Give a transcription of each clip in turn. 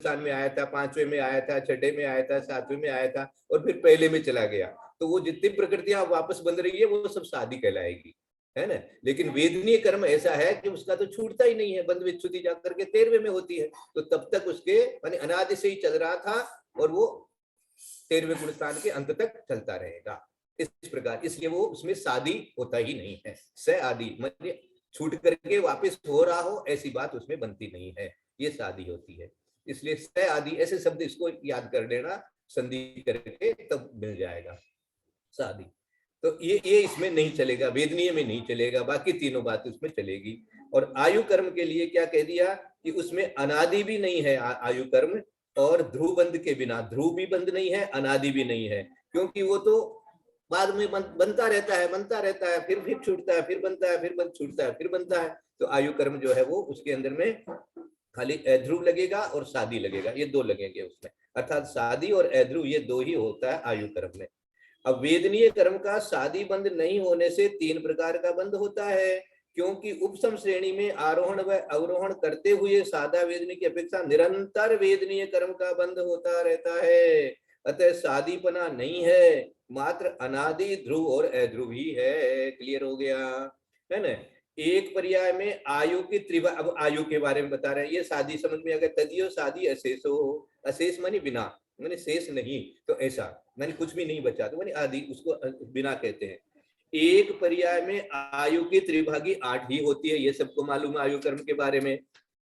स्थान में आया था, 5वें में आया था, 6ठे में आया था, 7वें में आया था और फिर पहले में चला गया, तो वो जितनी प्रकृतियां वापस बन रही है वो सब शादी कहलाएगी, है ना। लेकिन वेदनीय कर्म ऐसा है कि उसका तो छूटता ही नहीं है, बंध विच्छुति जाकर के 13वें में होती है, तो तब तक उसके माने अनादि से ही चल रहा था और वो 13वें गुण स्थान के अंत तक चलता रहेगा इस प्रकार। इसलिए वो उसमें शादी होता ही नहीं है। स आदि मतलब छूट करके वापस हो रहा हो ऐसी बात उसमें बनती नहीं है, ये शादी होती है। इसलिए स आदि ऐसे शब्द इसको याद कर लेना, संधि करके तब मिल जाएगा शादी। तो ये इसमें नहीं चलेगा, वेदनीय में नहीं चलेगा, बाकी तीनों बात उसमें चलेगी। और आयु कर्म के लिए क्या कह दिया कि उसमें अनादि भी नहीं है आयु कर्म, और ध्रुव बंध के बिना, ध्रुव भी बंध नहीं है, अनादि भी नहीं है, क्योंकि वो तो बाद में बनता रहता है, बनता रहता है, फिर छूटता है, फिर बनता है, फिर छूटता है, फिर बनता है। तो आयु कर्म जो है वो उसके अंदर में खाली अध्रुव लगेगा और शादी लगेगा, ये दो लगेंगे उसमें, अर्थात शादी और अध्रुव ये दो ही होता है आयु कर्म में। अब वेदनीय कर्म का शादी बंध नहीं होने से 3 प्रकार का बंध होता है, क्योंकि उपसम श्रेणी में आरोहण व अवरोहण करते हुए सादा वेदनीय की अपेक्षा निरंतर वेदनीय कर्म का बंध होता रहता है, अतः शादीपना नहीं है, मात्र अनादि ध्रुव और अध्रुव ही है। क्लियर हो गया है ना। एक पर्याय में आयु की त्रिभा, अब आयु के बारे में बता रहे हैं, ये शादी समझ में अगर तदियो शादी अशेष हो, अशेष मानी बिना, मैंने शेष नहीं, तो ऐसा मैंने कुछ भी नहीं बचा, तो मैंने आदि उसको बिना कहते हैं। एक पर्याय में आयु की त्रिभागी 8 ही होती है, ये सबको मालूम है आयु कर्म के बारे में।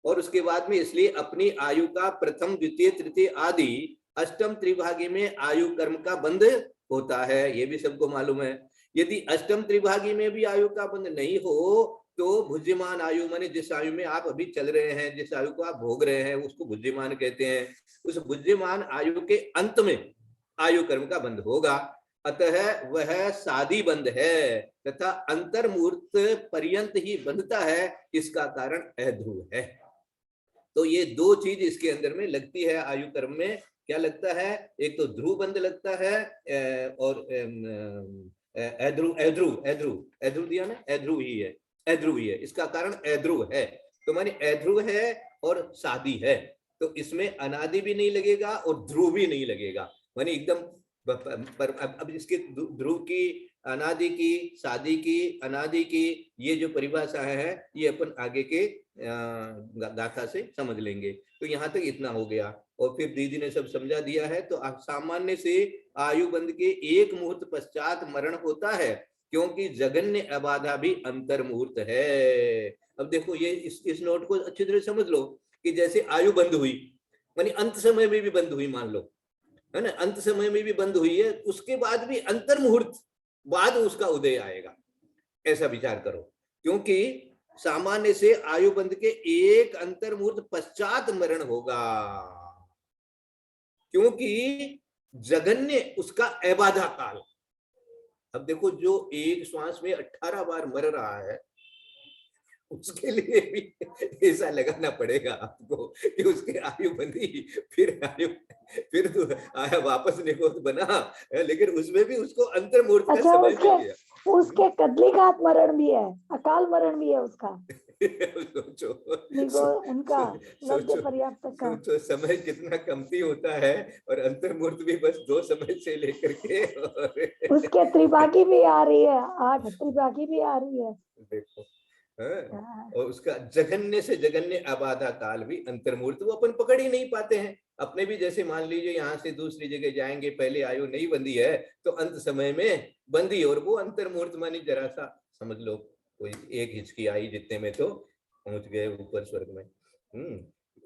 और उसके बाद में इसलिए अपनी आयु का प्रथम द्वितीय तृतीय आदि अष्टम त्रिभागी में आयु कर्म का बंध होता है, ये भी सबको मालूम है। यदि अष्टम त्रिभागी में भी आयु का बंध नहीं हो तो भुज्यमान आयु माने जिस आयु में आप अभी चल रहे हैं, जिस आयु को आप भोग रहे हैं उसको भुज्यमान कहते हैं, उस भुज्यमान आयु के अंत में आयु कर्म का बंध होगा, अतः वह शादी बंध है तथा अंतर्मूर्त पर्यंत ही बंधता है, इसका कारण अध्रुव है। तो ये दो चीज इसके अंदर में लगती है आयु कर्म में, क्या लगता है, एक तो ध्रुव बंध लगता है और अध्रुव अध्रुव अध्रुव अध्रुव दिया ना, अध्रुव ही है, अध्रुव ही है, इसका कारण अध्रुव है। तो माने अध्रुव है और शादी है, तो इसमें अनादि भी नहीं लगेगा और ध्रुव भी नहीं लगेगा, माने एकदम पर अब इसके ध्रुव की, अनादि की, शादी की, अनादि की, ये जो परिभाषा है ये अपन आगे के गाथा से समझ लेंगे। तो यहाँ तक इतना हो गया, और फिर दीदी ने सब समझा दिया है। तो सामान्य से आयु बंध के 1 मुहूर्त पश्चात मरण होता है, क्योंकि जगन्य अबाधा भी अंतर मुहूर्त है। अब देखो ये इस नोट को अच्छी तरह समझ लो कि जैसे आयु बंद हुई यानी अंत समय में भी बंद हुई, मान लो है ना, अंत समय में भी बंद हुई है, उसके बाद भी अंतर मुहूर्त बाद उसका उदय आएगा, ऐसा विचार करो। क्योंकि सामान्य से आयु बंध के 1 अंतर मुहूर्त पश्चात मरण होगा, क्योंकि जगन्य उसका अबाधा काल। अब देखो जो एक श्वास में 18 बार मर रहा है, उसके लिए भी ऐसा लगाना पड़ेगा आपको कि उसके आयु बंधी, फिर तो आया वापस निको बना, लेकिन उसमें भी उसको अंतर मुहूर्त का समय मिल गया। उसके कदलीघात मरण भी है, अकाल मरण भी है उसका। सोचो उनका सोचो पर्याप्त का सोचो समय कितना कमती होता है, और अंतर मुहूर्त भी बस 2 समय से लेकर के उसके त्रिभागी भी आ रही है, 8 त्रिभागी भी आ रही है, देखो और उसका जघन्य से जघन्य अबाधा काल भी अंतर्मूर्त, वो अपन पकड़ ही नहीं पाते हैं अपने भी। जैसे मान लीजिए यहाँ से दूसरी जगह जाएंगे, पहले आयु नहीं बंधी है तो अंत समय में बंधी, और वो अंतर्मूर्त मानी जरा सा समझ लो कोई एक हिचकी आई जितने में तो पहुंच गए ऊपर स्वर्ग में।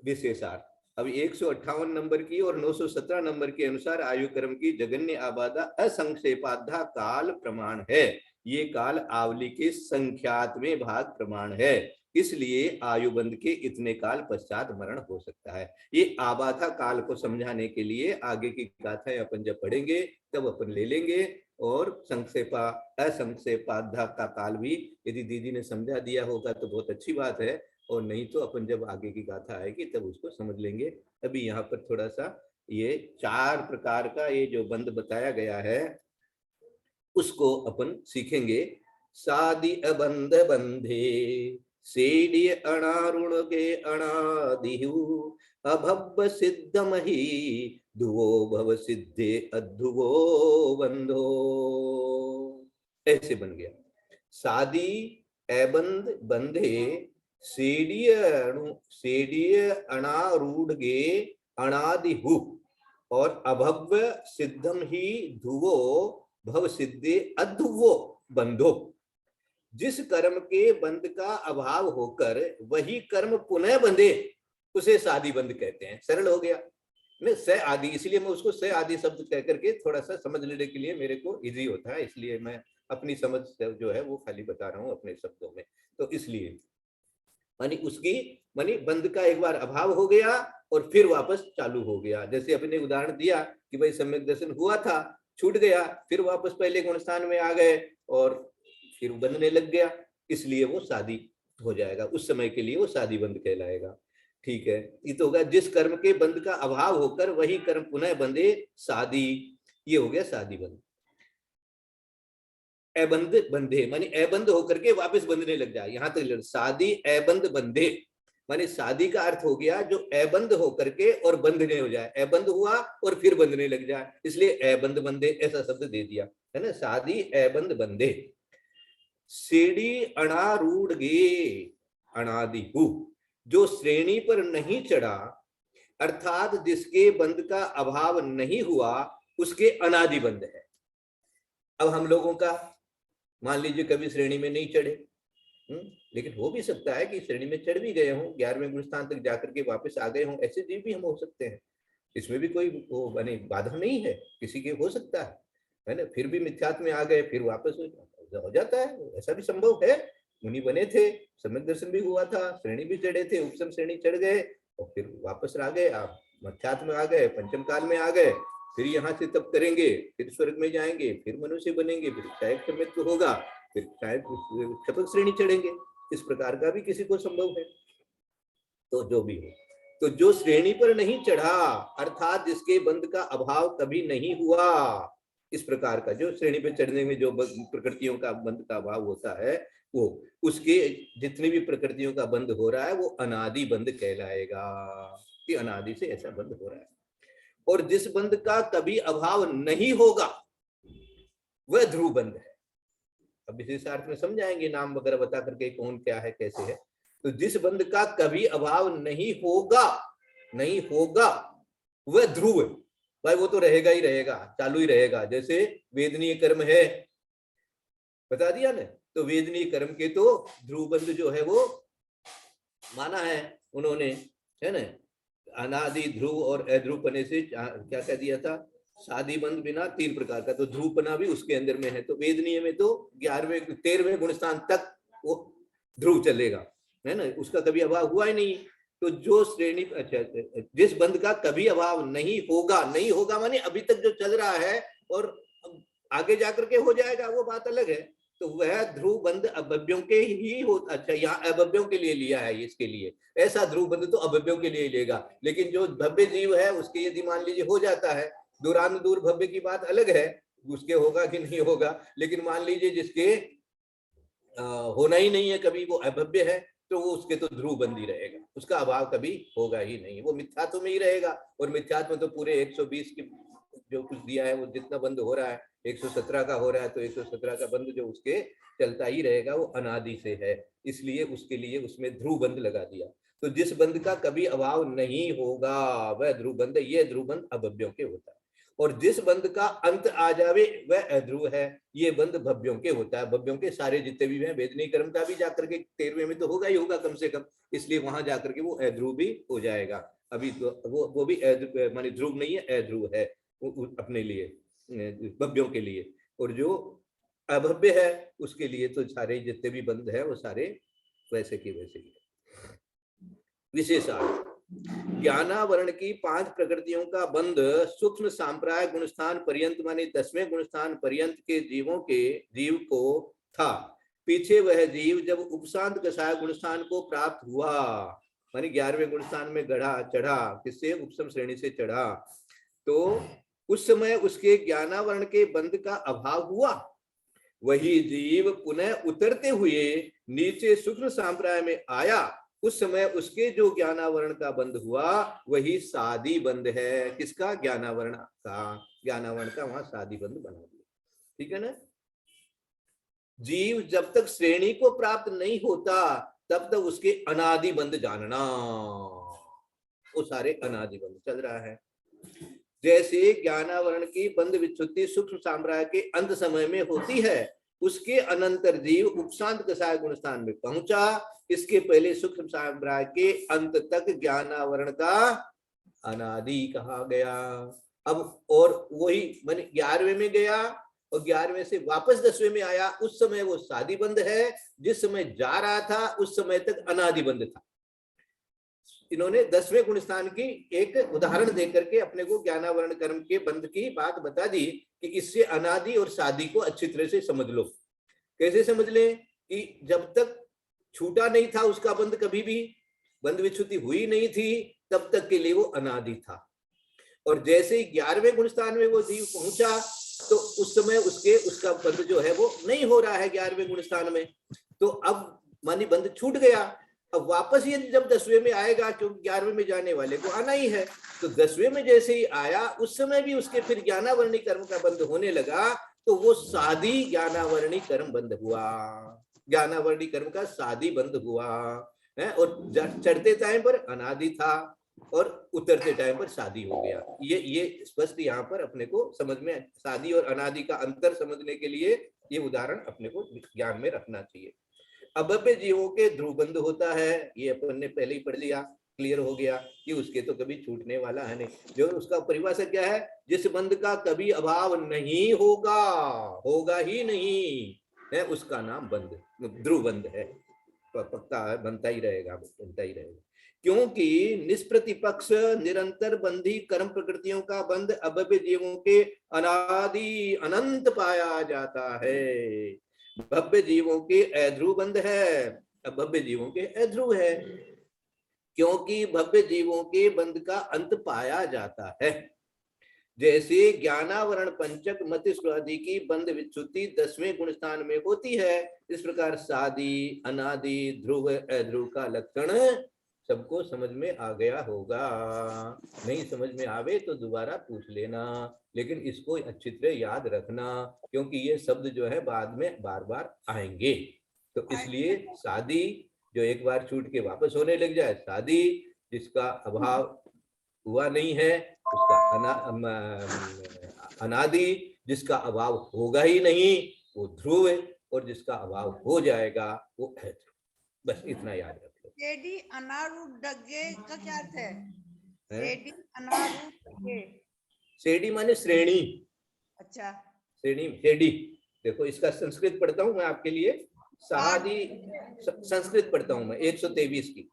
विशेषार्थ अब 158 नंबर की और 917 नंबर के अनुसार आयु कर्म की जगन्य आबादा असंक्षेपाधा काल प्रमाण है, ये काल आवली के संख्यात में भाग प्रमाण है, इसलिए आयु बंध के इतने काल पश्चात मरण हो सकता है। ये आबाधा काल को समझाने के लिए आगे की गाथाएं अपन जब पढ़ेंगे तब अपन ले लेंगे, और संक्षेपा असंक्षेपाधा का काल भी यदि दीदी ने समझा दिया होगा तो बहुत अच्छी बात है, और नहीं तो अपन जब आगे की गाथा आएगी तब उसको समझ लेंगे। अभी यहाँ पर थोड़ा सा ये 4 प्रकार का ये जो बंध बताया गया है उसको अपन सीखेंगे। शादी अबंध बंधे सेडिय अणारुण के अणादिहु, अभव सिद्धम ही ध्रुवो भव सिद्धे अध्रुवो बंधो। ऐसे बन गया। सादी एबंद बंधे सेडीय अणारूढ़ गे अणादि हु और अभव्य सिद्धम ही ध्रुवो भव सिद्धे अध्रुवो बंधो। जिस कर्म के बंध का अभाव होकर वही कर्म पुनः बंधे उसे सादी बंध कहते हैं। सरल हो गया नहीं, स आदि, इसलिए मैं उसको स आदि शब्द कह करके थोड़ा सा समझ लेने के लिए मेरे को इजी होता है, इसलिए मैं अपनी समझ जो है वो खाली बता रहा हूँ अपने शब्दों में। तो इसलिए मानी उसकी मानी बंध का एक बार अभाव हो गया और फिर वापस चालू हो गया। जैसे अपने उदाहरण दिया कि भाई सम्यक दर्शन हुआ था, छूट गया, फिर वापस पहले गुण स्थान में आ गए और फिर बंधने लग गया, इसलिए वो शादी हो जाएगा। उस समय के लिए वो शादी बंध कहलाएगा। ठीक है, ये तो होगा जिस कर्म के बंध का अभाव होकर वही कर्म पुनः बंधे शादी, ये हो गया शादी बंध। एबंध बंधे मानी एबंध होकर के वापस बंधने लग जाए, यहां तक शादी एबंध बंधे मानी शादी का अर्थ हो गया जो एबंध होकर के और बंधने हो जाए, एबंध हुआ और फिर बंधने लग जाए, इसलिए एबंध बंधे ऐसा शब्द दे दिया है ना। शादी एबंध बंधे सीढ़ी अणारूढ़ गे अनादि हु, जो श्रेणी पर नहीं चढ़ा अर्थात जिसके बंध का अभाव नहीं हुआ उसके अनादि बंध है। अब हम लोगों का मान लीजिए कभी श्रेणी में नहीं चढ़े, लेकिन हो भी सकता है कि श्रेणी में चढ़ भी गए हों, 11वें गुण स्थान तक जाकर के वापस आ गए हों, ऐसे जीव भी हम हो सकते हैं, इसमें भी कोई वो बने बाधा नहीं है, किसी के हो सकता है ना। फिर भी मिथ्यात्व में आ गए फिर वापस हो जाता है, ऐसा भी संभव है। मुनि बने थे, सम्यक दर्शन भी हुआ था, श्रेणी भी चढ़े थे, उपसम श्रेणी चढ़ गए और फिर वापस आ गए, आप मिथ्यात्व में आ गए, पंचम काल में आ गए, फिर यहाँ से तप करेंगे, फिर स्वर्ग में जाएंगे, फिर मनुष्य बनेंगे, फिर शायद सम्यक होगा, फिर शायद शपथ श्रेणी चढ़ेंगे। इस प्रकार का भी किसी को संभव है। तो जो भी हो, तो जो श्रेणी पर नहीं चढ़ा अर्थात जिसके बंध का अभाव कभी नहीं हुआ, इस प्रकार का जो श्रेणी पर चढ़ने में जो प्रकृतियों का बंध का अभाव होता है, वो उसके जितने भी प्रकृतियों का बंध हो रहा है वो अनादि बंध कहलाएगा कि अनादि से ऐसा बंध हो रहा है। और जिस बंध का कभी अभाव नहीं होगा वह ध्रुव बंध है। अब विशेषार्थ में समझाएंगे नाम वगैरह बता करके कौन क्या है कैसे है। तो जिस बंध का कभी अभाव नहीं होगा वह ध्रुव, भाई वो तो रहेगा ही रहेगा, चालू ही रहेगा। जैसे वेदनीय कर्म है, बता दिया ना, तो वेदनीय कर्म के तो ध्रुव बंध जो है वो माना है उन्होंने, है ना। अनादि ध्रुव और अध्रुवपने से क्या कह दिया था, शादी बंध बिना 3 प्रकार का, तो ध्रुवपना भी उसके अंदर में है। तो वेदनीय में तो 11वें 13वें गुण स्थान तक वो ध्रुव चलेगा, है ना, उसका कभी अभाव हुआ ही नहीं। तो जो श्रेणी अच्छा जिस बंध का कभी अभाव नहीं होगा माने अभी तक जो चल रहा है और आगे जाकर के हो जाएगा वो बात अलग है। तो वह ध्रुव बंध अभव्यों के ही हो, अच्छा यहाँ अभव्यों के लिए लिया है, इसके लिए ऐसा ध्रुव बंध तो अभव्यों के लिए लेगा। लेकिन जो भव्य जीव है उसके यदि मान लीजिए हो जाता है, दूरानुदूर भव्य की बात अलग है, उसके होगा कि नहीं होगा। लेकिन मान लीजिए जिसके होना ही नहीं है कभी, वो अभव्य है, तो वो उसके तो ध्रुव बंदी रहेगा, उसका अभाव कभी होगा ही नहीं, वो मिथ्यात्व में ही रहेगा। और मिथ्यात्व तो पूरे 120 की जो कुछ दिया है वो जितना बंद हो रहा है 117 का हो रहा है, तो 117 का बंद जो उसके चलता ही रहेगा, वो अनादि से है, इसलिए उसके लिए उसमें ध्रुव बंद लगा दिया। तो जिस बंद का कभी अभाव नहीं होगा वह ध्रुव बंद, ये ध्रुव बंद अभव्यों के होता है। और जिस बंद का अंत आ जावे वह अध्रुव है, ये बंद भव्यों के होता है। भव्यों के सारे जितने भी हैं, वेदनीय कर्म का भी जाकर के 13वें में तो होगा ही होगा कम से कम, इसलिए वहां जाकर के वो अध्रुव भी हो जाएगा। अभी तो वो भी माने ध्रुव नहीं है, अध्रुव है अपने लिए, भव्यों के लिए। और जो अभव्य है उसके लिए तो सारे जितने भी बंध है वो सारे वैसे के वैसे ही। विशेषार्थ ज्ञानावरण की 5 प्रकृतियों का बंध सूक्ष्म सांप्राय गुणस्थान पर्यंत माने 10वें गुणस्थान पर्यंत के जीव को था। पीछे वह जीव जब उपशांत कषाय गुणस्थान को प्राप्त हुआ, माने 11वें गुणस्थान में चढ़ा, किससे, उपशम श्रेणी से चढ़ा, तो उस समय उसके ज्ञानावरण के बंध का अभाव हुआ। वही जीव पुनः उतरते हुए नीचे सूक्ष्म सांप्राय में आया उस समय उसके जो ज्ञानावरण का बंध हुआ वही सादी बंध है। किसका? ज्ञानावरण का। ज्ञानावरण का वहां सादी बंध बना दिया। ठीक है ना? जीव जब तक श्रेणी को प्राप्त नहीं होता तब तक उसके अनादि बंध जानना। वो सारे अनादि बंध चल रहा है। जैसे ज्ञानावरण की बंध विच्छुत्ति सूक्ष्म साम्राज्य के अंत समय में होती है, उसके अनंतर जीव उपशांत कषाय गुण स्थान में पहुंचा। इसके पहले सूक्ष्म साम्राज्य के अंत तक ज्ञानावरण का अनादि कहा गया। अब और वही मैंने 11वें में गया और 11वें से वापस 10वें में आया, उस समय वो सादी बंध है। जिस समय जा रहा था उस समय तक अनादि बंध था। इन्होंने 10वें गुण स्थान की एक उदाहरण देकर के अपने को ज्ञानावरण कर्म के बंध की बात बता दी कि इससे अनादि और सादी को अच्छी तरह से समझ लो। कैसे समझ लें? कि जब तक छूटा नहीं था उसका बंध, कभी भी बंध विच्छुति हुई नहीं थी, तब तक के लिए वो अनादि था। और जैसे ही 11वें गुण स्थान में वो जीव पहुंचा तो उस समय उसका बंध जो है वो नहीं हो रहा है 11वें गुण स्थान में। तो अब मानी बंध छूट गया। अब वापस ये जब 10वें में आएगा, क्योंकि 11वें में जाने वाले को आना ही है, तो 10वें में जैसे ही आया उस समय भी उसके फिर ज्ञानावरणी कर्म का बंध होने लगा। तो वो सादी ज्ञानावरणी कर्म बंध हुआ। ज्ञानावरणी कर्म का सादी बंध हुआ है। और चढ़ते टाइम पर अनादि था और उतरते टाइम पर शादी हो गया। ये स्पष्ट यहाँ पर अपने को समझ में, शादी और अनादि का अंतर समझने के लिए ये उदाहरण अपने को ज्ञान में रखना चाहिए। अभव्य जीवों के ध्रुवबंध होता है, ये अपन ने पहले ही पढ़ लिया, क्लियर हो गया कि उसके तो कभी छूटने वाला है नहीं। जो उसका परिभाषा क्या है? जिस बंध का कभी अभाव नहीं होगा, होगा ही नहीं है, उसका नाम बंध, ध्रुवबंध है। पक्का है, बनता ही रहेगा, बनता ही रहेगा। क्योंकि निष्प्रतिपक्ष निरंतर बंधी कर्म प्रकृतियों का बंध अभव्य जीवों के अनादि अनंत पाया जाता है। भव्य जीवों के अध्रुव बंध है, अभव्य जीवों के अध्रुव है। क्योंकि भव्य जीवों के बंध का अंत पाया जाता है। जैसे ज्ञानावरण पंचक मतिष्क आदि की बंध विच्छुत्ति 10वें गुण स्थान में होती है, इस प्रकार सादी अनादि ध्रुव अध्रुव का लक्षण सबको समझ में आ गया होगा। नहीं समझ में आवे तो दोबारा पूछ लेना, लेकिन इसको अच्छी तरह याद रखना, क्योंकि ये शब्द जो है बाद में बार बार आएंगे। तो इसलिए सादी जो एक बार छूट के वापस होने लग जाए, सादी जिसका अभाव हुआ नहीं है, उसका अनादि जिसका अभाव होगा ही नहीं वो ध्रुव है, और जिसका अभाव हो जाएगा वो है ध्रुव। बस इतना याद रख लो। सेडी अनारूढ़ का क्या अर्थ है? सेडी अनारूढ़, सेडी माने श्रेणी। अच्छा, श्रेणी, सेडी। देखो इसका संस्कृत पढ़ता हूं मैं आपके लिए। सादी संस्कृत पढ़ता हूं मैं 123 की।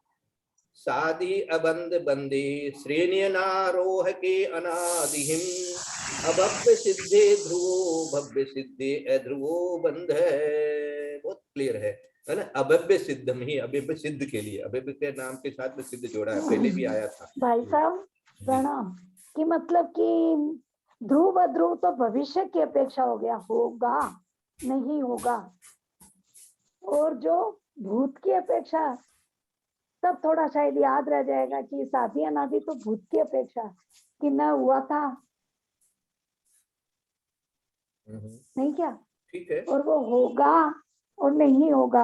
सादी अबंध बंदे श्रेण्यनारोह के अनादिहिम अभव्य सिद्धे ध्रुवो भव्य सिद्धे अध्रुवो बंध है। बहुत क्लियर है ना? अभव्य सिद्धम ही, अभव्य सिद्ध के लिए, अभव्य के नाम के साथ में सिद्ध जोड़ा है, पहले भी आया था। भाई साहब प्रणाम। कि मतलब कि ध्रुव अध्रुव तो भविष्य की अपेक्षा हो गया, होगा नहीं होगा। और जो भूत की अपेक्षा, तब थोड़ा शायद याद रह जाएगा कि सादी अनादि तो भूत की अपेक्षा कि न हुआ था, नहीं क्या? ठीक है। और वो होगा और नहीं होगा,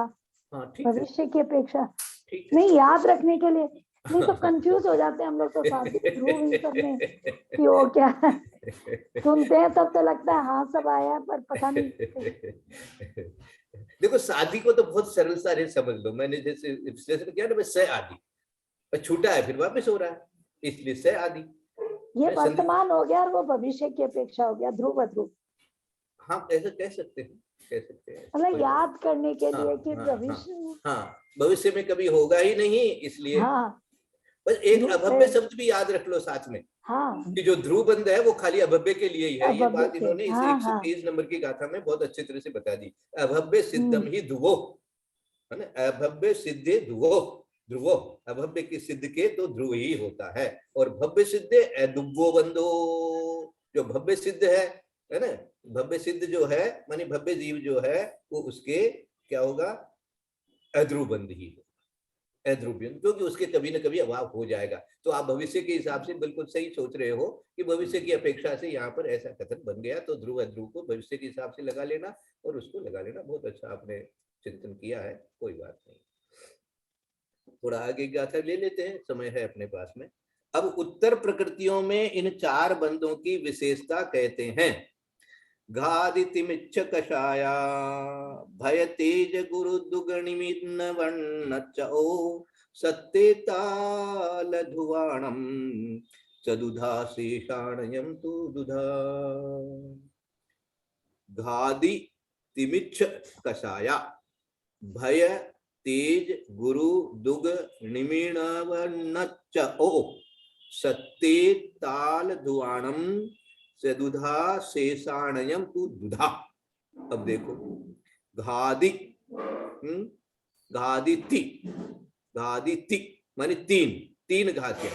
हाँ ठीक है, भविष्य की अपेक्षा। ठीक है। नहीं, याद रखने के लिए, नहीं तो कंफ्यूज हो जाते हैं हम लोग तो सादी ध्रुव इन सब में कि वो क्या है। सुनते हैं तब तो लगता है हाँ सब आया, पर पता नहीं। देखो शादी को तो बहुत सरल सारे समझ लो। मैंने जैसे विश्लेषण किया ना, से आदि पर छूटा है फिर वापस हो रहा है, इसलिए से आदि। ये वर्तमान हो गया और वो भविष्य की अपेक्षा हो गया, ध्रुव अध्रुव। हाँ ऐसा कह सकते हैं, कह सकते हैं। मतलब याद करने के लिए हाँ, कि हाँ, भविष्य, हाँ, भविष्य में कभी होगा ही नहीं, इसलिए हाँ बस एक अभव्य शब्द भी याद रख लो साथ में। हाँ कि जो ध्रुव बंध है वो खाली अभव्य के लिए ही है। ये अभव्य बात के, इन्होंने इस हाँ, 123 नंबर की गाथा में बहुत अच्छी तरह से बता दी। अभव्य सिद्धम ही ध्रुवो, है ना? अभव्य सिद्धे ध्रुवो, ध्रुवो अभव्य की सिद्ध के तो ध्रुव ही होता है। और भव्य सिद्धे अदुव्वो बंधो, जो भव्य सिद्ध है ना? भव्य सिद्ध जो है मानी भव्य जीव जो है वो उसके क्या होगा? अध्रुव बंध ही होगा। अध्रुवीय, क्योंकि उसके कभी ना कभी अभाव हो जाएगा। तो आप भविष्य के हिसाब से बिल्कुल सही सोच रहे हो कि भविष्य की अपेक्षा से यहाँ पर ऐसा कथन बन गया, तो ध्रुव अध्रुव को भविष्य के हिसाब से लगा लेना और उसको लगा लेना। बहुत अच्छा आपने चिंतन किया है, कोई बात नहीं। थोड़ा आगे गाथा ले लेते हैं, समय है अपने पास में। अब उत्तर प्रकृतियों में इन चार बंदों की विशेषता कहते हैं। घादितिमिच्छ कषाया भय तेज गुरु दुगणिमिन्न वर्ण चओ सत्ते ताल धुवाणम चदुधा शेषाणयम तु दुधा। घादि तिमिच्छ कषाया भय तेज गुरु दुग निमीणवन्नच्च ओ सत्ते ताल धुआणम सदुधा शेषाणयम तु दुधा। अब देखो, घादि घादिति, घादिति माने तीन, तीन घातियां।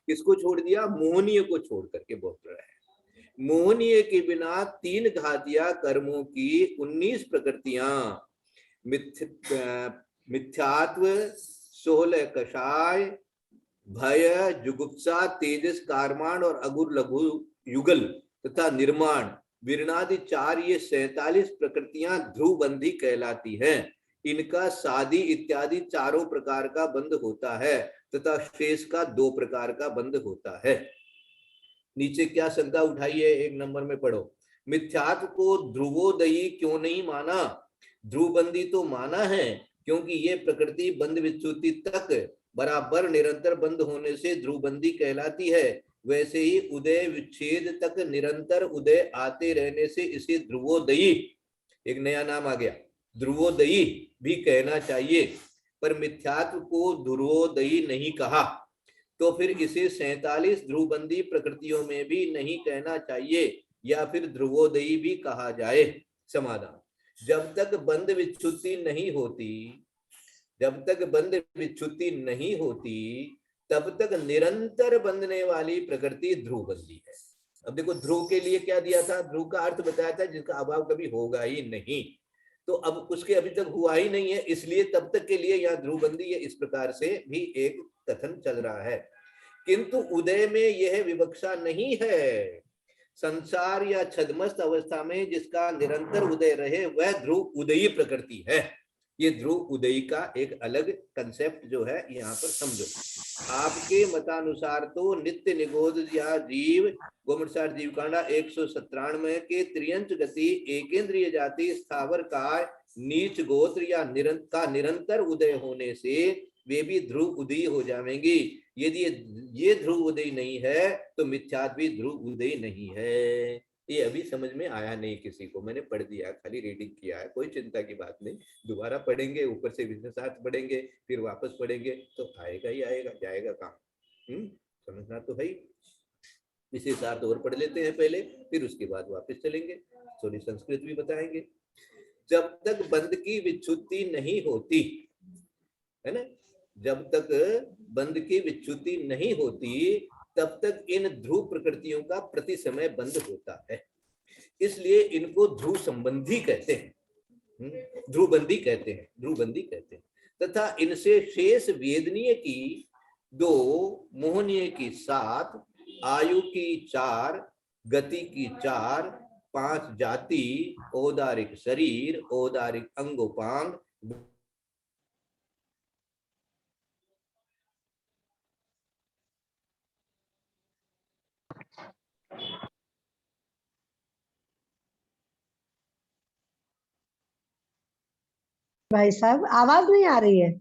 किसको छोड़ दिया? मोहनीय को छोड़ करके बोल रहा है। मोहनीय के बिना तीन घातिया कर्मों की 19 प्रकृतियां, मिथ्यात्व, 16 कषाय, भय, जुगुप्सा, तेजस, कारमाण और अगुर लघु युगल तथा निर्माण, विरणादि चार, ये 47 प्रकृतियां ध्रुवबंधी कहलाती हैं। इनका सादी इत्यादि चारों प्रकार का बंध होता है तथा शेष का 2 प्रकार का बंध होता है। नीचे क्या शंका उठाई है, 1 नंबर में पढ़ो। मिथ्यात्व को ध्रुवोदयी क्यों नहीं माना? ध्रुवबंदी तो माना है, क्योंकि ये प्रकृति बंध विच्युति तक बराबर निरंतर बंद होने से ध्रुवबंदी कहलाती है। वैसे ही उदय विच्छेद तक निरंतर उदय आते रहने से इसे ध्रुवोदयी, एक नया नाम आ गया, ध्रुवोदयी भी कहना चाहिए। पर मिथ्यात्व को ध्रुवोदयी नहीं कहा, तो फिर इसे 47 ध्रुवबंदी प्रकृतियों में भी नहीं कहना चाहिए, या फिर ध्रुवोदयी भी कहा जाए। समाधान, जब तक बंध विच्छुति नहीं होती, जब तक बंध विच्छुति नहीं होती, तब तक निरंतर बंधने वाली प्रकृति ध्रुवबंदी है। अब देखो, ध्रुव के लिए क्या दिया था? ध्रुव का अर्थ बताया था जिसका अभाव कभी होगा ही नहीं। तो अब उसके अभी तक हुआ ही नहीं है, इसलिए तब तक के लिए यहाँ ध्रुवबंदी है। इस प्रकार से भी एक कथन चल रहा है। किंतु उदय में यह विवक्षा नहीं है। संसार या छद्मस्त अवस्था में जिसका निरंतर उदय रहे वह ध्रुव उदयी प्रकृति है। ये ध्रुव उदयी का एक अलग कंसेप्ट जो है यहाँ पर समझो। आपके मतानुसार तो नित्य निगोध या जीव, गोमटसार जीवकांडा 197 के त्रियंच गति एकेंद्रिय जाति स्थावर का नीच गोत्र या निरंतर उदय होने से वे भी ध्रुव उदयी हो जाएंगी। यदि ये ध्रुव उदय नहीं है तो मिथ्यात्व भी ध्रुव उदय नहीं है। ये अभी समझ में आया नहीं किसी को, मैंने पढ़ दिया, खाली रीडिंग किया है, कोई चिंता की बात नहीं। दोबारा पढ़ेंगे, ऊपर से विशेषार्थ पढ़ेंगे, फिर वापस पढ़ेंगे तो आएगा ही आएगा, जाएगा काम। समझना तो है ही। विशेषार्थ और पढ़ लेते हैं पहले, फिर उसके बाद वापस चलेंगे, थोड़ी संस्कृत भी बताएंगे। जब तक बंध की विच्छुति नहीं होती है ना, जब तक बंध की विच्छुति नहीं होती तब तक इन ध्रुव प्रकृतियों का प्रति समय बंध होता है। इसलिए इनको ध्रुव संबंधी कहते हैं, ध्रुवबंदी कहते हैं, ध्रुवबंदी कहते हैं। तथा इनसे शेष वेदनीय की 2, मोहनीय की 7, आयु की 4, गति की 4, 5 जाति, औदारिक शरीर, औदारिक अंगोपांग, भाई साहब आवाज नहीं आ रही है।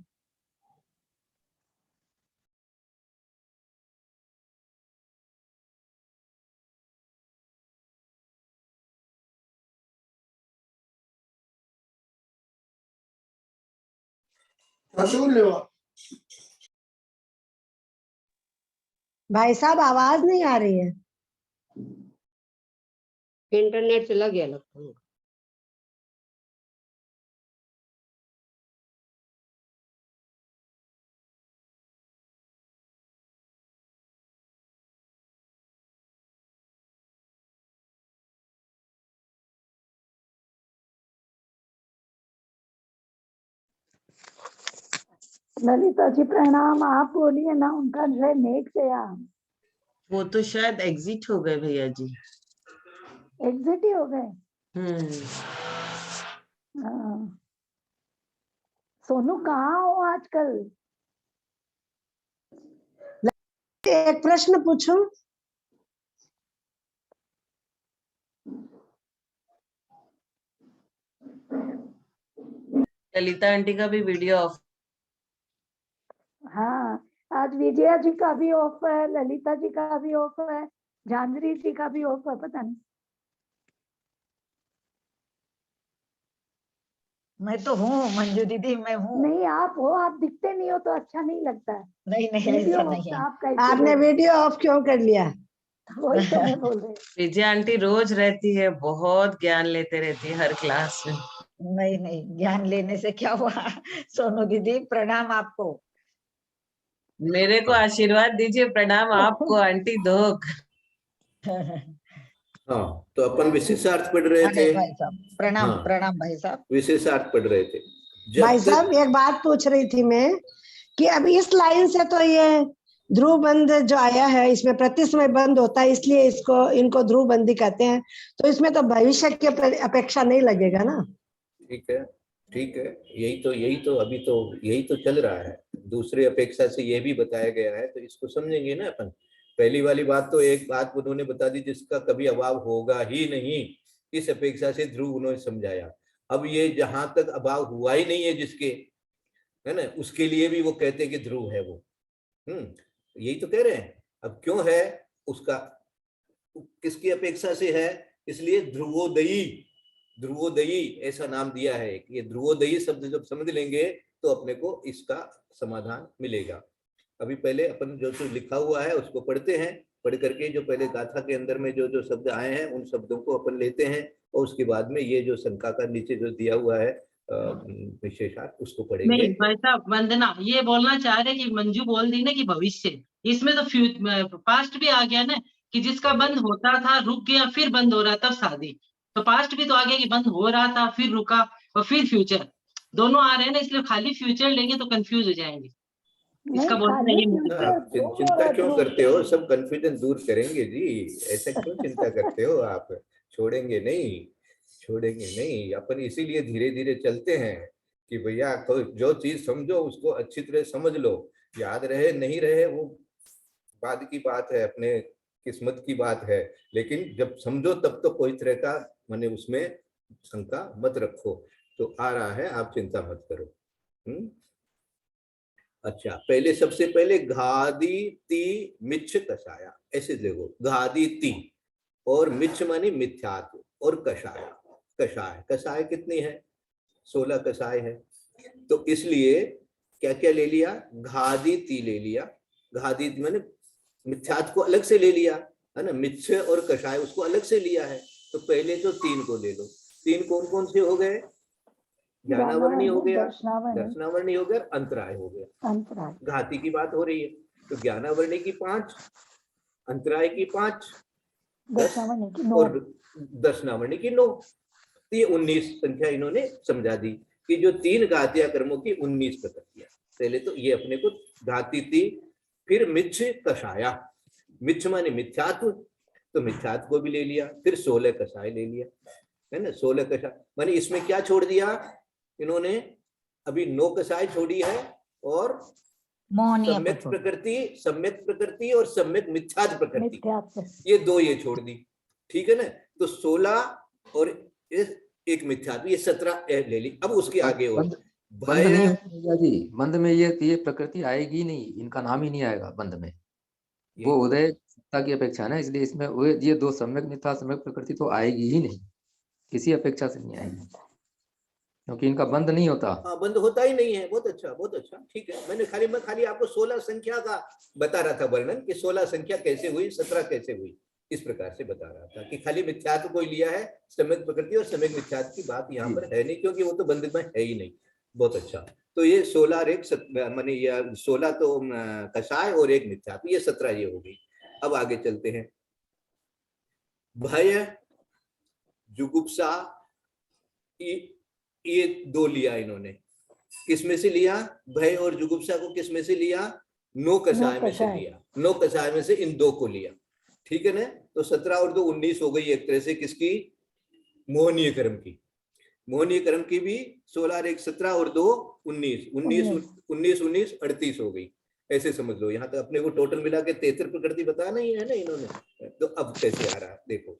भाई साहब आवाज नहीं आ रही है। इंटरनेट चला गया लगता है। ललिता जी प्रणाम। आप बोलिए ना, उनका जो है नेट गया। वो तो शायद एग्जिट हो गए भैया जी। एग्जिट ही हो गए। हाँ। सोनू कहाँ हो आजकल? एक प्रश्न पूछूं? ललिता आंटी का भी वीडियो ऑफ। हाँ, आज विजया जी का भी ऑफ है, ललिता जी का भी ऑफ है, झांझरी जी का भी ऑफ है, पता नहीं। मैं तो हूँ मंजू दीदी, मैं हूँ। नहीं, आप हो, आप दिखते नहीं हो तो अच्छा नहीं लगता है। नहीं नहीं, वीडियो ऐसा ऑफ नहीं था है। आपका, आपने इसीलिए। वीडियो ऑफ क्यों कर लिया? वही तो मैं बोल रही। विजय आंटी रोज रहती है, बहुत ज्ञान लेते रहती है हर क्लास में। नहीं नहीं, ज्ञान लेने से क्या हुआ? सोनू दीदी प्रणाम आपको। मेरे को आशीर्वाद दीजिए। प्रणाम आपको आंटी धोक। हाँ, तो अपन विशेषार्थ पढ़ रहे अरे थे। भाई साहब प्रणाम, हाँ, प्रणाम भाई साहब। विशेषार्थ पढ़ रहे थे। भाई जब साहब तक एक बात पूछ रही थी मैं कि अब इस लाइन से तो ये ध्रुव बंद जो आया है, इसमें प्रति समय बंद होता है, इसलिए इसको इनको ध्रुव बंदी कहते हैं। तो इसमें तो भविष्य की अपेक्षा नहीं लगेगा ना? ठीक है, ठीक है, यही तो अभी तो यही तो चल रहा है। दूसरी अपेक्षा से ये भी बताया गया है, तो इसको समझेंगे ना अपन। पहली वाली बात तो एक बात उन्होंने बता दी, जिसका कभी अभाव होगा ही नहीं, इस अपेक्षा से ध्रुव उन्होंने समझाया। अब ये जहां तक अभाव हुआ ही नहीं है जिसके, है ना, उसके लिए भी वो कहते हैं कि ध्रुव है वो। यही तो कह रहे हैं। अब क्यों है उसका, किसकी अपेक्षा से है, इसलिए ध्रुवोदयी, ध्रुवोदयी ऐसा नाम दिया है। ये ध्रुवोदयी शब्द जब समझ लेंगे तो अपने को इसका समाधान मिलेगा। अभी पहले अपन जो लिखा हुआ है उसको पढ़ते हैं, पढ़ करके जो पहले गाथा के अंदर में जो जो शब्द आए हैं उन शब्दों को अपन लेते हैं, और उसके बाद में ये जो शंका का नीचे जो दिया हुआ है विशेषार्थ, उसको पढ़ेंगे। नहीं भाई साहब, वंदना ये बोलना चाह रहे कि मंजू बोल दी ना कि भविष्य, इसमें तो पास्ट भी आ गया ना, कि जिसका बंद होता था रुक गया फिर बंद हो रहा तब शादी। तो पास्ट भी तो आ गया कि बंद हो रहा था फिर रुका और फिर फ्यूचर, दोनों आ रहे हैं ना, इसलिए खाली फ्यूचर लेंगे तो कंफ्यूज हो जाएंगे। इसका नहीं, बोलना खाली ये मतलब है। आप चिंता क्यों करते हो, सब कंफ्यूजन दूर करेंगे जी। ऐसा क्यों चिंता करते हो आप? छोड़ेंगे नहीं, छोड़ेंगे नहीं। अपन इसीलिए धीरे धीरे चलते हैं कि भैया जो चीज समझो उसको अच्छी तरह समझ लो। याद रहे नहीं रहे वो बाद की बात है, अपने किस्मत की बात है। लेकिन जब समझो तब तो कोई तरह का माने उसमें शंका मत रखो। तो आ रहा है, आप चिंता मत करो। अच्छा, पहले सबसे पहले घादी ती मिच्छ कषाया, ऐसे देखो, घादी ती और मिच्छ मानी मिथ्यात्व, और कषाया, कषाय, कषाय कितनी है? 16 कषाय है। तो इसलिए क्या क्या ले लिया? घादी ती ले लिया। घादी माने मिथ्यात्व को अलग से ले लिया, है ना, मिच्छ और कषाय उसको अलग से लिया है। तो पहले तो 3 को ले लो। 3 कौन कौन से हो गए? ज्ञानावरणी हो गया, दर्शनावरणी हो गया, अंतराय हो गया। अंतराय। घाती की बात हो रही है, तो ज्ञानावरणी की 5, अंतराय की 5, 10 और दर्शनावरणी की 9। तो ये 19 संख्या इन्होंने समझा दी कि जो 3 घातिया कर्मों की 19 प्रकृतियां। पहले तो ये अपने को घाती थी, फिर मिच्छ कषाया, मिच्छ माने मिथ्यात्व, तो मिथ्यात्व को भी ले लिया, फिर 16 कषाय ले लिया, है ना। 16 कषाय माने इसमें क्या छोड़ दिया इन्होंने? अभी 9 कषाय छोड़ी है, और सम्यक प्रकृति, सम्यक प्रकृति और सम्यक मिथ्यात्व प्रकृति, ये 2 ये छोड़ दी। ठीक है ना। तो 16 और एक मिथ्यात्व, ये 17 ले ली। अब उसके आगे और बंद नहीं होगा जी, बंद में ये प्रकृति आएगी नहीं, इनका नाम ही नहीं आएगा बंद में। वो उदय सत्ता की अपेक्षा है ना, इसलिए इसमें ये 2 सम्यक मिथ्या सम्यक प्रकृति तो आएगी ही नहीं, किसी अपेक्षा से नहीं आएगी, क्योंकि इनका बंद नहीं होता। हाँ, बंद होता ही नहीं है। बहुत अच्छा, बहुत अच्छा, ठीक है। मैं खाली आपको 16 संख्या का बता रहा था वर्णन, कि 16 संख्या कैसे हुई, 17 कैसे हुई, इस प्रकार से बता रहा था कि खाली मिथ्यात्व को लिया है, सम्यक प्रकृति और सम्यक मिथ्यात्व की बात यहाँ पर है नहीं, क्योंकि वो तो बंद में है ही नहीं। बहुत अच्छा। तो ये 16 और 1 माने ये 16 तो कषाय और 1 मिथ्यात्व, ये 17 ये हो गई। अब आगे चलते हैं। भय, जुगुप्सा, ये 2 लिया इन्होंने, किसमें से लिया? भय और जुगुप्सा को किसमें से लिया? नो कषाय में से कषाय। लिया। नो कषाय में से इन दो को लिया, ठीक है ना। तो 17 और 2 19 हो गई एक तरह से, किसकी? मोहनीय कर्म की। मोहनीय कर्म की भी 16 और 1 17 और 2 19 19 19 19 38 हो गई, ऐसे समझ लो। यहाँ तक अपने को टोटल मिला के 73 प्रकृति बताना ही है ना इन्होंने। तो अब कैसे आ रहा है देखो।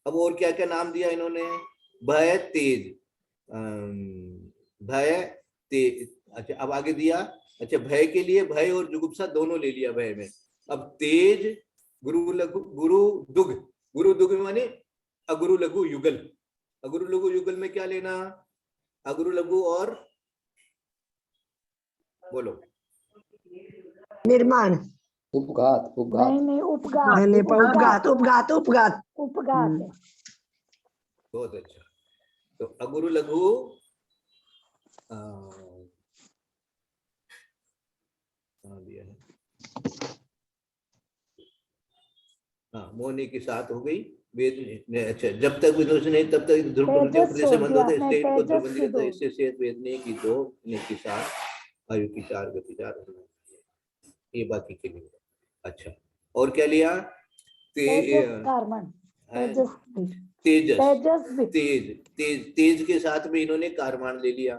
अब और क्या क्या नाम दिया इन्होंने? भय, तेज, भय, तेज। अच्छा अब आगे दिया, अच्छा भय के लिए भय और जुगुप्सा दोनों ले लिया भय में। अब तेज, गुरु लघु, गुरु दुग, गुरु दुग माने अगुरु लघु युगल। अगुरु लघु युगल में क्या लेना? अगुरु लघु और बोलो निर्माण। उपघात, उपघात। नहीं उपघात। नहीं, उपघात उपघात उपघात। उपघात है। बहुत अच्छा। तो अगुरु लघु दिया है, हाँ मोहनी की साथ हो गई। वेद ने अच्छा जब तक विदुष नहीं तब तक ध्रुव प्रकृतियों प्रदेश से बंद होते, इसलिए इनको ध्रुव बंदी रहता है। इससे शेष वेदने की 2, की 7, आयु की 4, गति 4, ये बाकी के लिए। अच्छा और क्या लिया? तेज के साथ में इन्होंने कारमान ले लिया।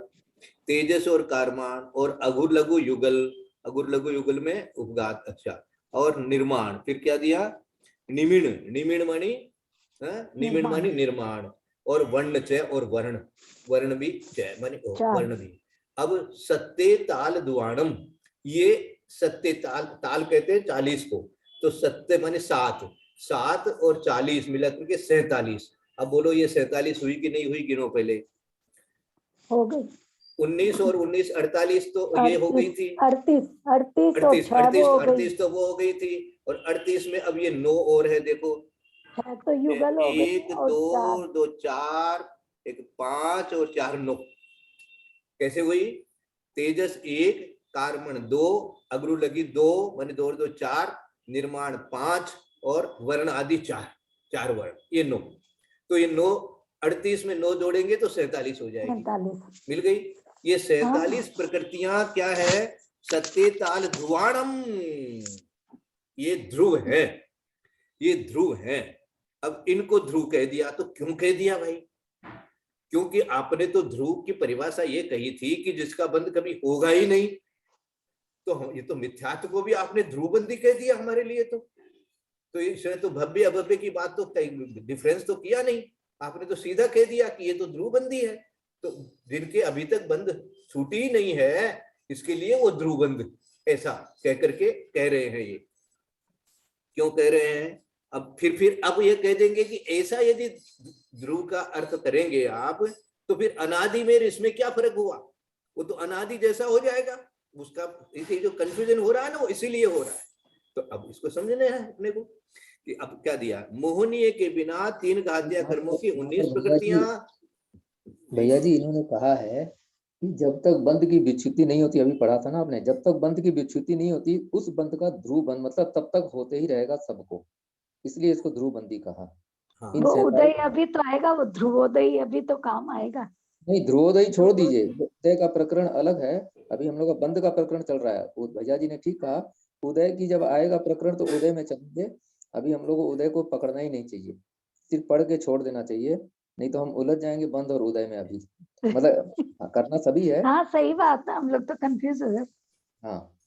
तेजस और कारमान और अगुर लघु युगल, अगुर लघु युगल में उपघात। अच्छा और निर्माण फिर क्या दिया? निमिण, निमिण मानी निमिण मानी निर्माण, और वर्ण चय और वर्ण, वर्ण भी चय मानी वर्ण भी। अब सत्ते ताल दुआणम, ये सत्ते ताल, ताल कहते हैं 40 को, तो सत्ते माने 7, 7 और 40 मिलाकर के 47। अब बोलो ये 47 हुई कि नहीं हुई? गिनो पहले। हो गई 19 और 19 48 तो ये हो गई थी। 38 तो वो हो गई थी। और 38 में अब ये 9 और है देखो, तो युगल हो गई। 1 2 4, 1 5 और 4 9। कैसे हुई? तेजस 1, कारमण 2, अगुरु लगी 2 माने 2 और 2 4, निर्माण 5 और वर्ण आदि 4 वर्ण, ये 9। तो ये 9 38 में 9 जोड़ेंगे तो 47 हो जाएगी। 47 मिल गई। ये 47 प्रकृतियां क्या है? सत्ते ताल ध्रुवाणम, ये ध्रुव है, ये ध्रुव है। अब इनको ध्रुव कह दिया तो क्यों कह दिया भाई? क्योंकि आपने तो ध्रुव की परिभाषा ये कही थी कि जिसका बंध कभी होगा ही नहीं, तो ये तो मिथ्यात्व को भी आपने ध्रुवबंदी कह दिया हमारे लिए। तो इसने तो भव्य अभव्य की बात तो डिफरेंस तो किया नहीं, आपने तो सीधा कह दिया कि ये तो ध्रुवबंदी है। तो जिनके अभी तक बंध छूटी ही नहीं है, इसके लिए वो ध्रुवबंध ऐसा कह करके कह रहे हैं। ये क्यों कह रहे हैं? अब फिर अब ये कह देंगे कि ऐसा यदि ध्रुव का अर्थ करेंगे आप, तो फिर अनादि में इसमें क्या फर्क हुआ? वो तो अनादि जैसा हो जाएगा। उसका इसे जो कंफ्यूजन हो रहा है ना, वो इसीलिए हो रहा है। तो अब इसको समझना है अपने को कि अब क्या दिया? मोहनीय के बिना 3 घातीय कर्मों की 19 प्रकृतियां। भैया जी इन्होंने कहा है कि जब तक बंध की विच्युति नहीं होती, अभी पढ़ा था ना आपने, जब तक बंध की विच्युति नहीं होती उस बंध का ध्रुव बंध, मतलब तब तक होते ही रहेगा सबको, इसलिए इसको ध्रुव बंदी कहा। हाँ। वो उदय अभी तो आएगा, वो ध्रुवोदय अभी तो काम आएगा। नहीं ध्रुवोदय छोड़ दीजिए, उदय का प्रकरण अलग है। अभी हम लोग का बंध का प्रकरण चल रहा है। भैया जी ने ठीक कहा, उदय की जब आएगा प्रकरण तो उदय में चलेंगे। अभी हम लोग को उदय को पकड़ना ही नहीं चाहिए, सिर्फ पढ़ के छोड़ देना चाहिए, नहीं तो हम उलझ जाएंगे बंध और उदय में। अभी मतलब करना सभी है। हाँ सही बात है, हम लोग तो कंफ्यूज हो गए। हाँ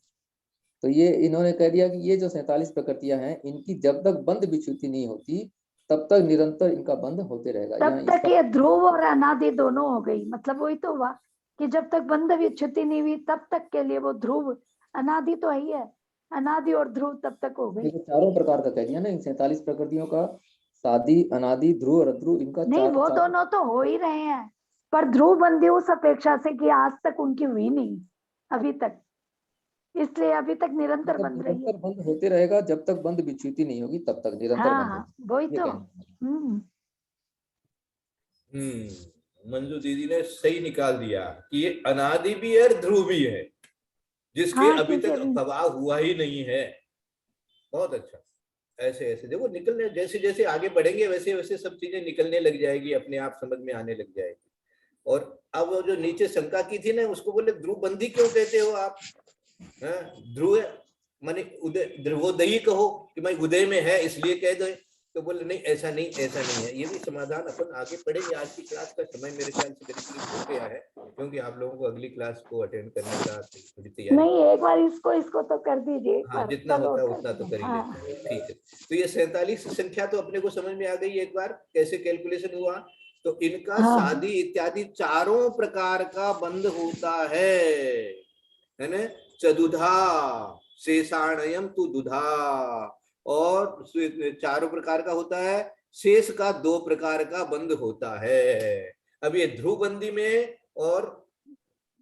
तो ये इन्होंने कह दिया कि ये जो 47 प्रकृतियां हैं, इनकी जब तक बंध विच्युति नहीं होती तब तक निरंतर इनका बंध होते रहेगा। तब तक ये ध्रुव और अनादि दोनों हो गई। मतलब वही तो हुआ कि जब तक बंध विच्युति नहीं हुई तब तक के लिए वो ध्रुव, अनादि तो ही है, अनादि और ध्रुव तब तक हो गई। चारों प्रकार का कह दिया ना इन 47 प्रकृतियों का, सादि, अनादि, ध्रुव और अध्रुव, इनका नहीं वो दोनों तो हो ही रहे हैं, पर ध्रुव बंदी उस अपेक्षा से कि आज तक उनकी हुई नहीं अभी तक, इसलिए अभी तक निरंतर बंद रही है। बंद होते रहेगा जब तक बंध विच्युति नहीं होगी, तब तक निरंतर बंद हाँ वही तो। मंजू दीदी ने सही निकाल दिया कि ये अनादि भी है, ध्रुव भी है, जिसके अभी तक प्रभाव हुआ ही नहीं है। बहुत अच्छा। ऐसे ऐसे देखो निकलने, जैसे जैसे आगे बढ़ेंगे वैसे वैसे सब चीजें निकलने लग जाएगी, अपने आप समझ में आने लग जाएगी। और अब वो जो नीचे शंका की थी ना, उसको बोले ध्रुव बंदी क्यों कहते हो आप? ध्रुव माने उदय, ध्रुवोदयी कहो कि मैं उदय में है इसलिए कह दो। तो बोले नहीं, ऐसा नहीं, ऐसा नहीं है। ये भी समाधान अपन आगे पढ़ेंगे। आज की क्लास का समय मेरे ख्याल से करीब हो गया है, क्योंकि आप लोगों को अगली क्लास को अटेंड करने का थोड़ी तैयारी। नहीं, एक बार इसको तो कर दीजिए। हाँ, जितना होता है उतना तो कर ही लेते हैं। ठीक है, तो ये 47 संख्या तो अपने को समझ में आ गई। एक बार कैसे कैलकुलेशन हुआ, तो इनका शादी इत्यादि चारों प्रकार का बंध होता है ना। चतुधा शेषाणयम तु दुधा, और चारों प्रकार का होता है। शेष का 2 प्रकार का बंध होता है। अब ये ध्रुव बंदी में और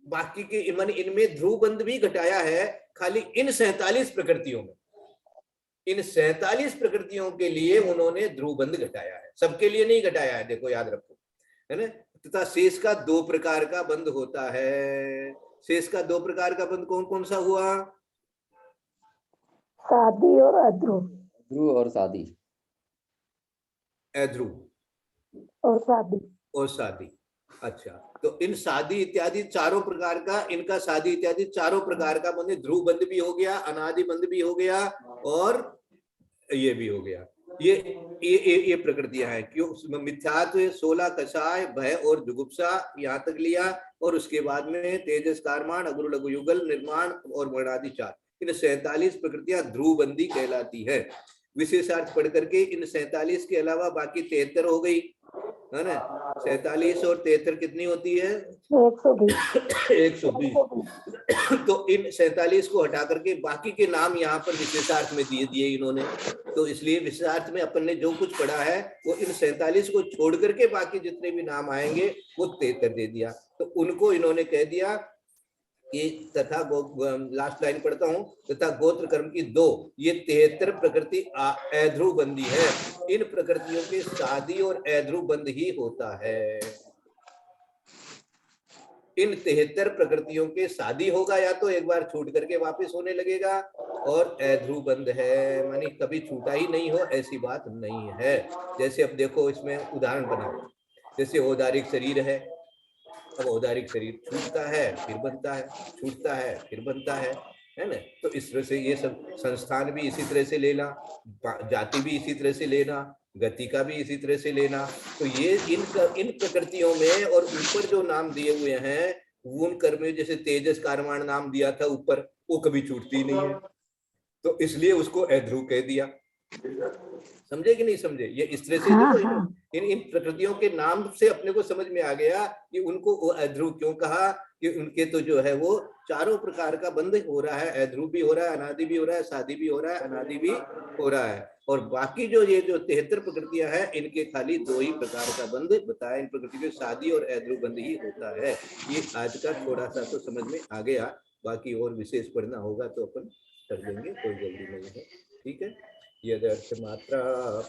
बाकी के माने इनमें ध्रुव बंध भी घटाया है, खाली इन 47 प्रकृतियों में। इन 47 प्रकृतियों के लिए उन्होंने ध्रुव बंध घटाया है, सबके लिए नहीं घटाया है, देखो याद रखो, है ना। तथा शेष का 2 प्रकार का बंध होता है। शेष का 2 प्रकार का बंध कौन कौन सा हुआ? शादी और अध्रुव। ध्रुव और शादी, अध्रुव और शादी और शादी। अच्छा, तो इन शादी इत्यादि चारों प्रकार का, इनका शादी इत्यादि चारों प्रकार का बंध, ध्रुव बंध भी हो गया, अनादि बंध भी हो गया, और ये भी हो गया। ये प्रकृतियां हैं। क्यों? मिथ्यात्व, 16 कषाय, भय और जुगुप्सा यहाँ तक लिया, और उसके बाद में तेजस, कारमान, अगुरु, लघु युगल, निर्माण और वर्णादि 4। इन 47 प्रकृतियां ध्रुव बंदी कहलाती है। विशेषार्थ पढ़ करके इन 47 के अलावा बाकी 73 हो गई, है ना। 47 और 73 कितनी होती है? 120। तो इन 47 को हटा करके बाकी के नाम यहाँ पर विशेषार्थ में दिए इन्होंने। तो इसलिए विशेषार्थ में अपन ने जो कुछ पढ़ा है वो इन 47 को छोड़ करके बाकी जितने भी नाम आएंगे वो 73 दे दिया। तो उनको इन्होंने कह दिया कि तथा लास्ट लाइन पढ़ता हूं, तथा गोत्र कर्म की 2, ये 73 प्रकृति अध्रुव बंदी है। इन प्रकृतियों के शादी और अध्रुव बंद ही होता है। इन 73 प्रकृतियों के शादी होगा या तो एक बार छूट करके वापस होने लगेगा, और अध्रुव बंद है मानी कभी छूटा ही नहीं हो, ऐसी बात नहीं है। जैसे अब देखो इसमें उदाहरण बनाओ, जैसे औदारिक शरीर है। अब औदारिक शरीर छूटता है फिर बनता है, छूटता है फिर बनता है ना। तो इस तरह से ये सब संस्थान भी इसी तरह से लेना, जाति भी इसी तरह से लेना, गति का भी इसी तरह से लेना। तो ये इन प्रकृतियों में और ऊपर जो नाम दिए हुए हैं उन कर्म में, जैसे तेजस, कारमान नाम दिया था ऊपर, वो कभी छूटती नहीं है, तो इसलिए उसको अध्रुव कह दिया। समझे कि नहीं समझे? ये इस तरह से देखो, इन प्रकृतियों के नाम से अपने को समझ में आ गया कि उनको अध्रुव क्यों कहा, कि उनके तो जो है वो चारों प्रकार का बंध हो रहा है। अध्रुव भी हो रहा है, अनादि भी हो रहा है, शादी भी हो रहा है, अनादि भी हो रहा है। और बाकी जो ये जो 73 प्रकृतियां हैं, इनके खाली 2 ही प्रकार का बंध बताया। इन प्रकृति के शादी और अध्रुव बंध ही होता है। ये आज का थोड़ा सा तो समझ में आ गया, बाकी और विशेष पढ़ना होगा तो अपन कर देंगे, कोई जल्दी नहीं है। ठीक है। यदर्थ मात्रा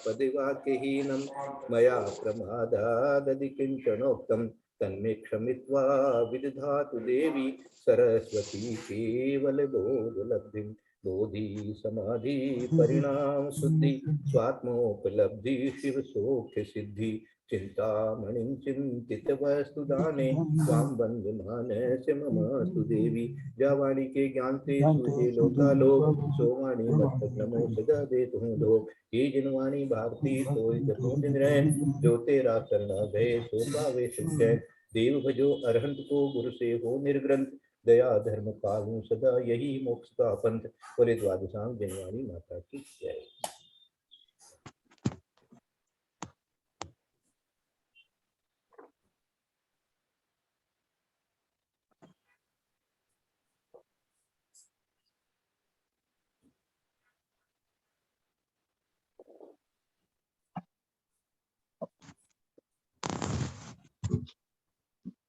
पदिवाक्यहीनं मया प्रमादादधि किंचनोक्तं तन्मे क्षमित्वा विदधातु देवी सरस्वती केवल बोधलब्धिं। बोधि समाधि परिणाम शुद्धि स्वात्मोपलब्धि शिव सौख्य सिद्धि। चिंतामणिं चिंतित वस्तु दाने स्वाम बंधमानस्य मम सुदेवी। जावाणी के ज्ञान से सुहे लोकालोक सोवाणी मस्तक नमो सदा दे तुम लोग। ये जिनवाणी भारती सोई जपो दिन रहे जो तेरा करना गए सो पावे सुखै। देव भजो अरहंत को गुरु से हो निर्ग्रंथ दया धर्म पालू सदा यही मोक्ष का पंथ। बोले द्वादशांग जिनवाणी माता की जय।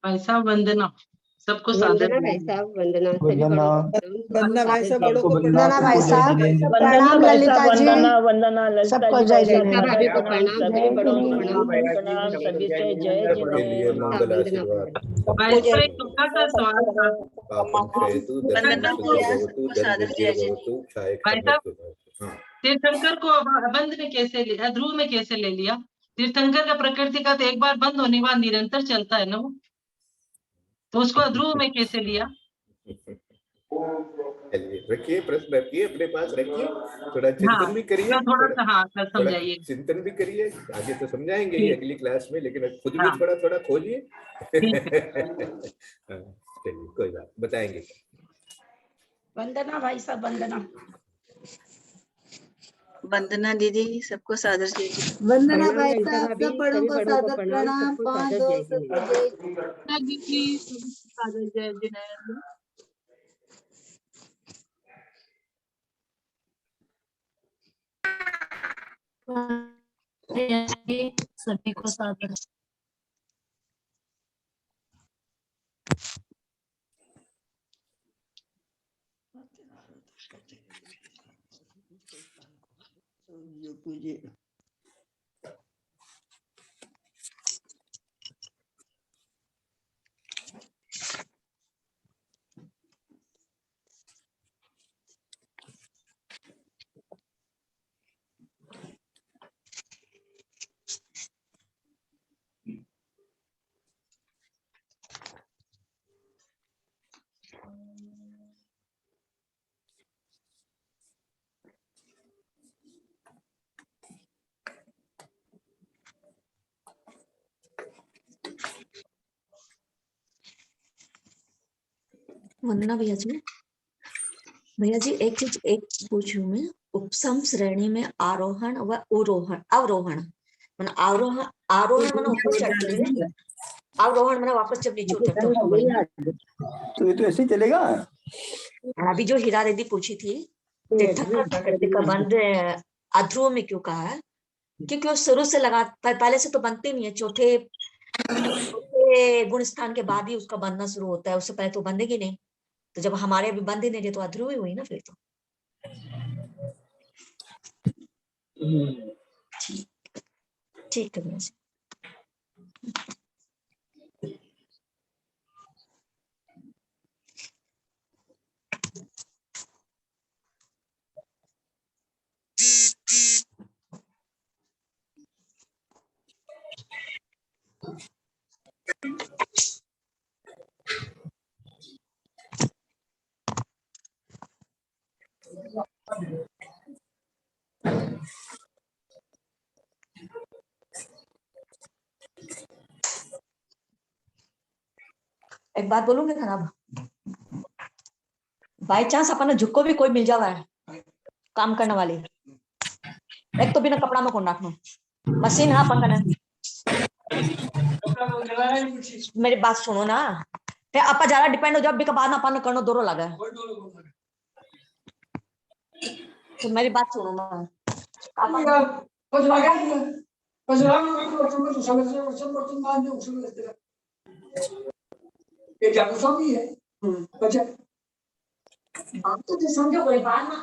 भाई साहब वंदना, सबको सादर वंदना भाई साहब, वंदना वंदना भाई साहब, बड़ों को वंदना भाई साहब, प्रणाम ललिता जी, वंदना ललिता सबको जी, जय भाई जिनेंद्र। साहब भाभी को प्रणाम, प्रणाम, सभी जय बड़ों को जिनेंद्र। प्रणाम, सभी से जय सबके लिए जिनेंद्र। मंगल आशीर्वाद। भाई साहब एक छोटा सा सवाल था। पापं क्षेतु दर्शनं सुखभवतु धनविद्याभवतु क्षाय भाई साहब, क्षमस्व। हाँ, तीर्थंकर को बंद में कैसे लिया, ध्रुव में कैसे ले लिया? तीर्थंकर का प्रकृति का तो एक बार बंद होने के बाद निरंतर चलता है ना वो। तो उसको ध्रुव में कैसे लिया? चलिए रखिए, प्रश्न रखिए, अपने पास रखिए, थोड़ा हाँ, चिंतन भी करिए, तो थोड़ा सा हाँ सर थोड़ा समझाइए। चिंतन भी करिए, आगे तो समझाएंगे ही ठीक अगली क्लास में, लेकिन खुद भी हाँ थोड़ा थोड़ा खोलिए। ठीक है। हाँ, चलिए कोई बात बताएंगे। वंदना भाई साहब, वंदना। वंदना दीदी, सबको सादर जय जी। वंदना प्रणाम भाई ललिता साहब, भाभी, सब बड़ों सभी को बड़ों को सादर प्रणाम, प्रणाम। सबको 5 सादर 2 जय सबको जिनेन्द्र। जय। दीदी सादर जय जिनेन्द्र। सभी को सादर। वंदना भैया जी, एक चीज पूछूं मैं। उपसम श्रेणी में आरोहण व अवरोहण मन आरोहण आरोहण मन ऊपर चढ़ते हैं, अवरोहण मन वापस जब नीचे उतरते हैं। तो ये तो ऐसे ही चलेगा। अभी जो हीरा दीदी पूछी थी, तीर्थंकर प्रकृति का बंध अध्रुव में क्यों कहा है? क्योंकि वो शुरू से लगा, पहले से तो बनते नहीं है, चौथे गुण स्थान के बाद ही उसका बनना शुरू होता है, उससे पहले तो बंधेगी नहीं। तो जब हमारे अभी बंद ही नहीं रहे तो अध्रुव ही हुई ना फिर तो। ठीक है भैया जी। एक बात बोलूंगे खराब, बाई चांस अपन झुको भी कोई मिल जावा है काम करने वाली, एक तो बिना कपड़ा में कौन रखना मशीन है अपन का। मेरी बात सुनो ना, फिर अपन ज्यादा डिपेंड हो जाओ बिका बाद में अपन करनो दोरो लगा है। तो मेरी बात सुनो ना, आप तो जो समझो कोई बात ना,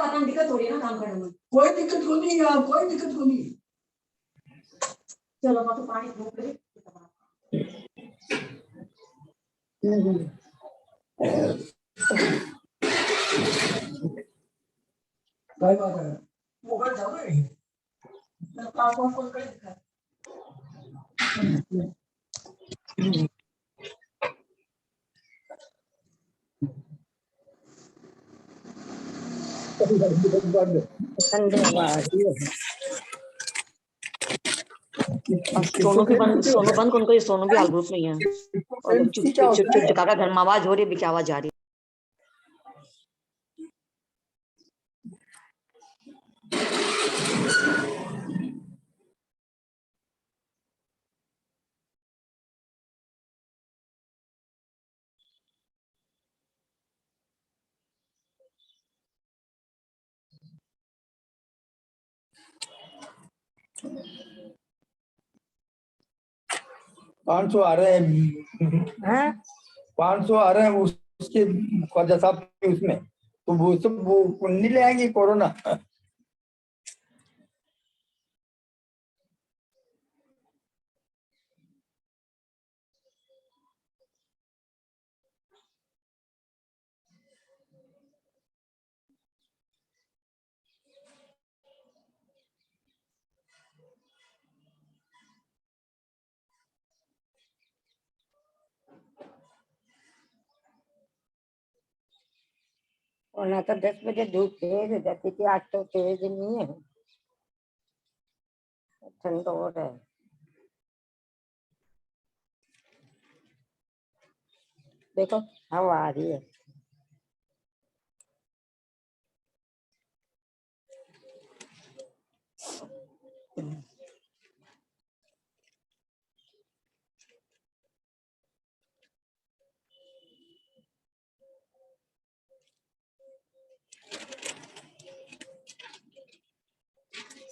अपन दिक्कत हो रही है ना काम करने में। कोई दिक्कत को नहीं यार, कोई दिक्कत को नहीं। चलो मैं तो पानी भूख रही। भाई बात है वो कर जाओ रे। मैं काम कौन करे दिखा। सोनू भी बंद, सोनू बंद कौन कोई, सोनू भी हाल ग्रुप में ही है और चुप चुका घर में आवाज हो रही है, बिकी आवाज आ रही है। पाँच सौ आ रहे हैं, 500 आ रहे हैं उसके ख्वाजा साहब के उसमें, तो वो सब वो नहीं ले आएंगे कोरोना। वरना तो 10 बजे धूप तेज हो जाती थी, आज तो तेज नहीं है, ठंड हो रहा है। देखो हवा आ रही है।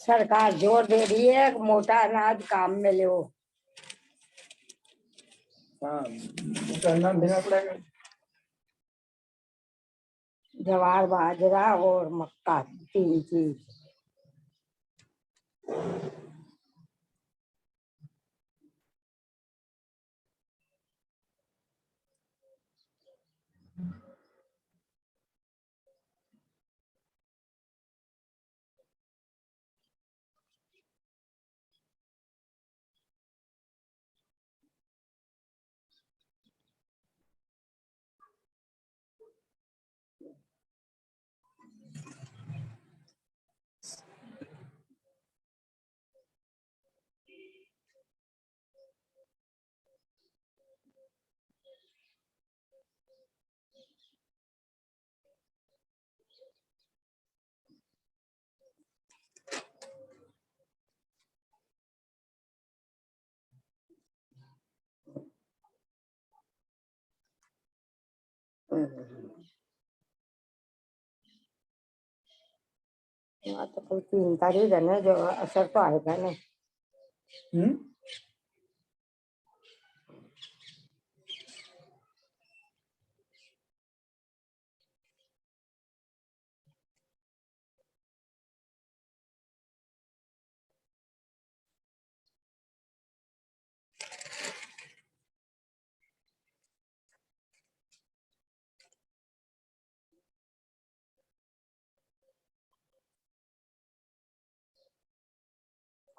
सरकार जोर दे रही है मोटा अनाज काम में ले। हाँ, करना देना पड़ेगा। ज्वार बाजरा और मक्का, 3 चीज। यहाँ तो कोई 3 तारीख है ना, जो असर तो आएगा ना।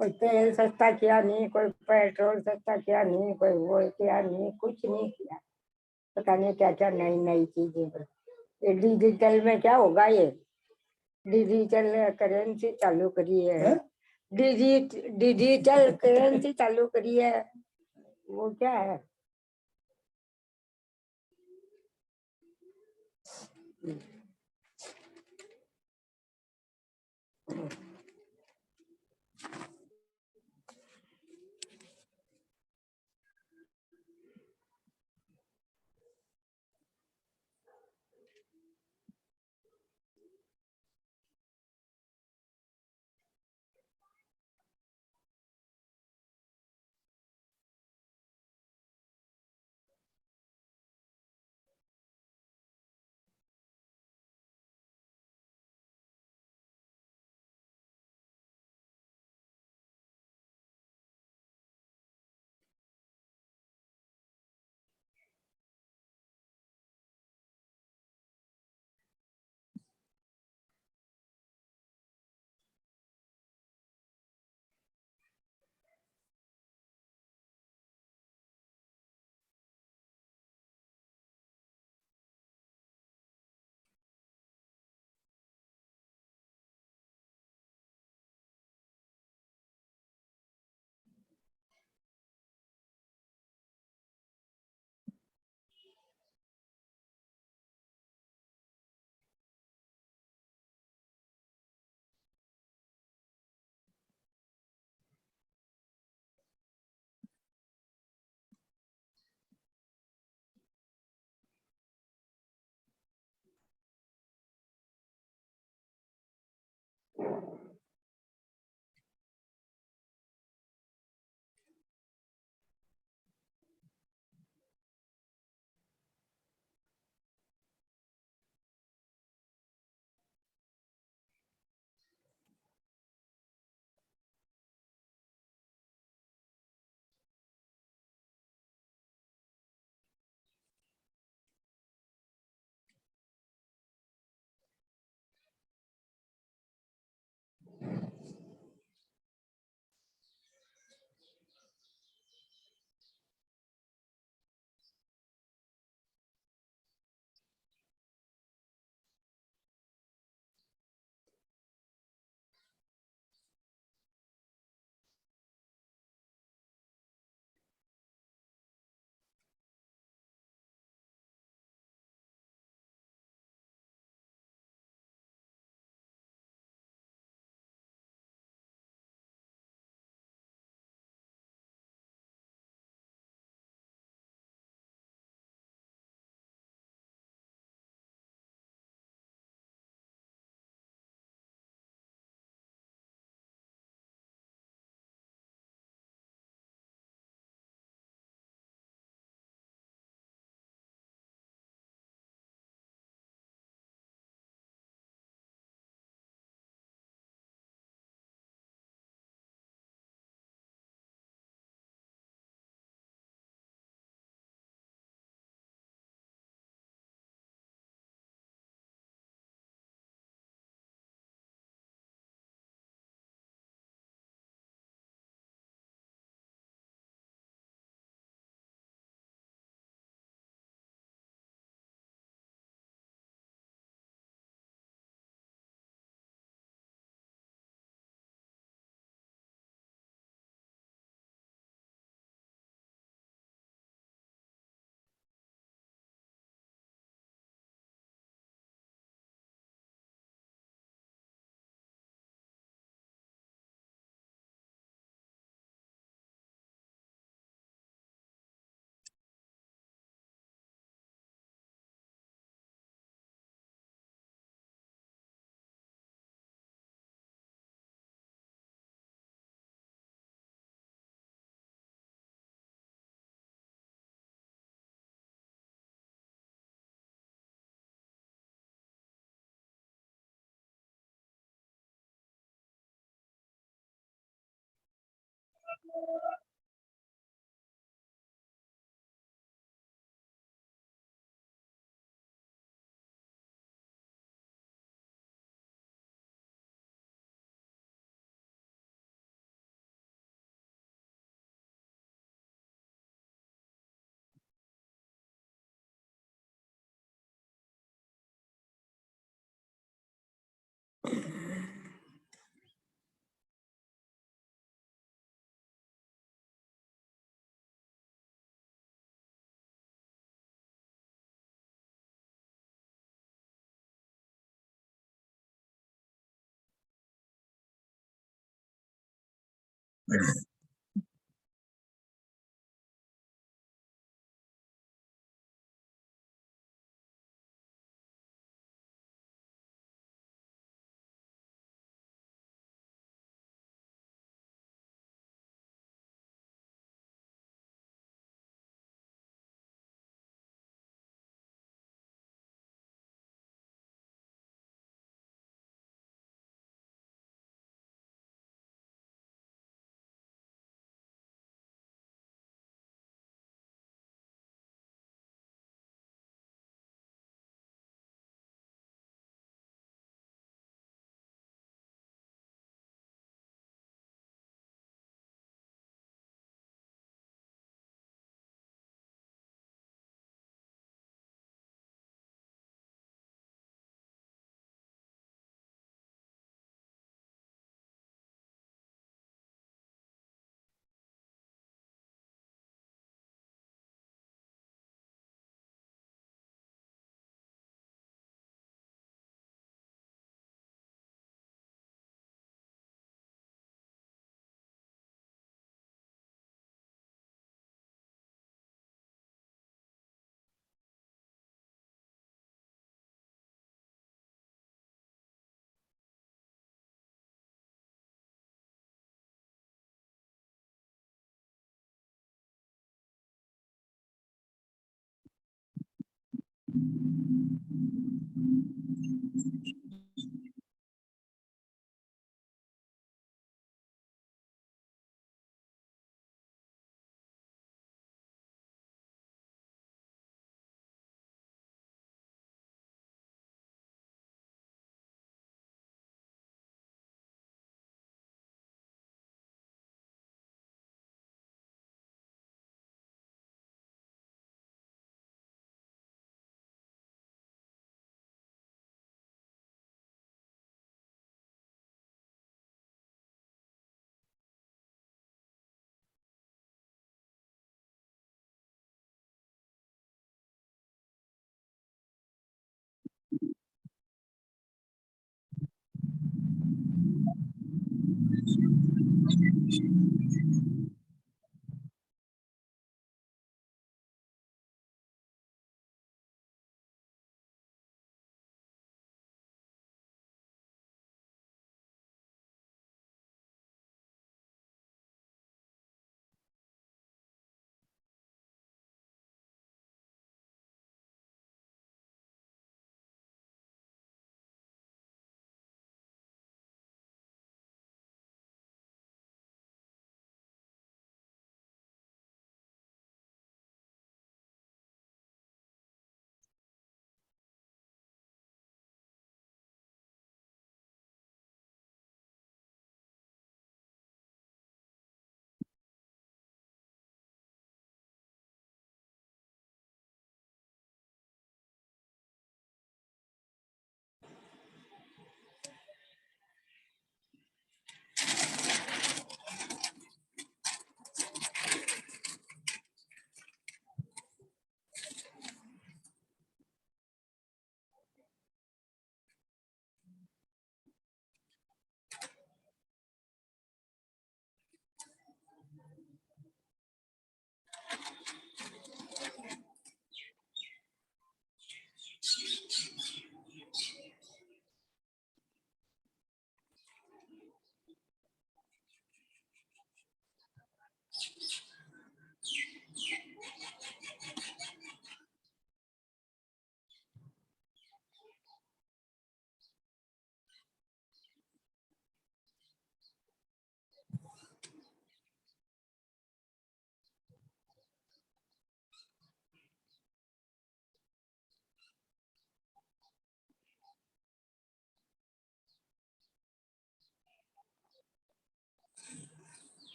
कोई तेल सस्ता किया नहीं, कोई पेट्रोल सस्ता किया नहीं, कोई वो किया नहीं, कुछ नहीं किया। पता नहीं क्या क्या नई नई चीजें। ये डिजिटल में क्या होगा? ये डिजिटल करेंसी चालू करी है। डिजिटल करेंसी चालू करी है, वो क्या है?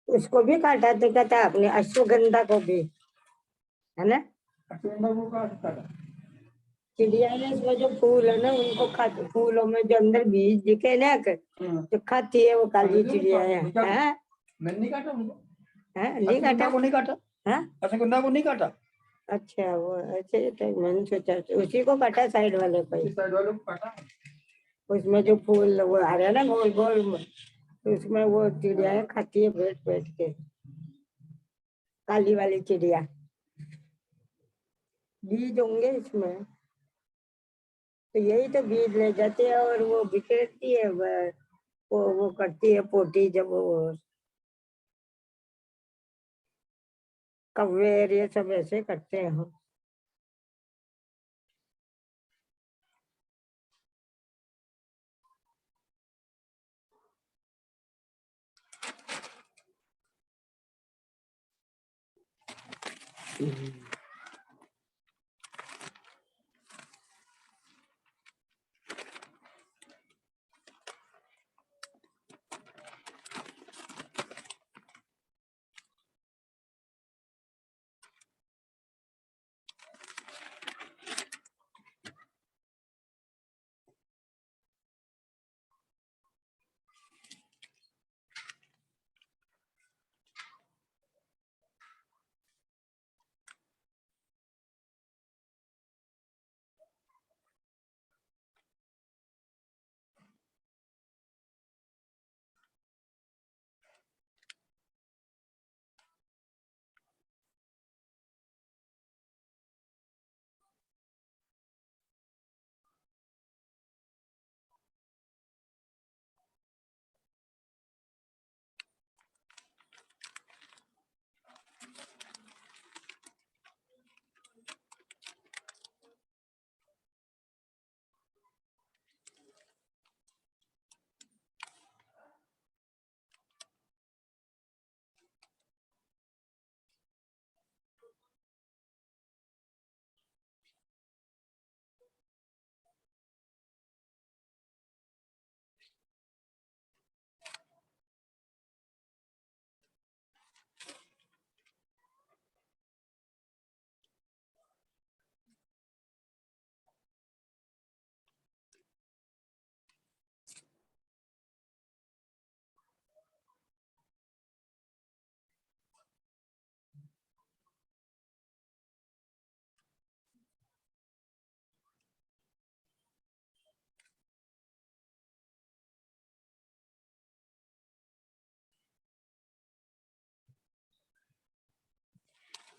उसको भी काटा तो कहता है अपने अश्वगंधा को भी, है ना। चिड़िया ने इसमें जो फूल है ना उनको खाते, फूलों में जो अंदर बीज दिखे ना जो खाती है वो काली चिड़िया है। मैंने नहीं काटा उनको। हाँ, नहीं काटा को नहीं काटा। हाँ असकुंदा को नहीं काटा। अच्छा वो ऐसे तो मैंने सोचा उसी को काटा साइड वाले को ही। साइड वाले को काटा। उसमें जो फूल वो आ रहा है ना गोल गोल उसमें वो चिड़िया खाती है बैठ बैठ के, काली वाली चिड़िया। बीज होंगे इसमें तो यही तो बीज ले जाते हैं और वो बिखेरती है वो करती है पोटी जब वो कव्वेर ये सब ऐसे करते हैं हम।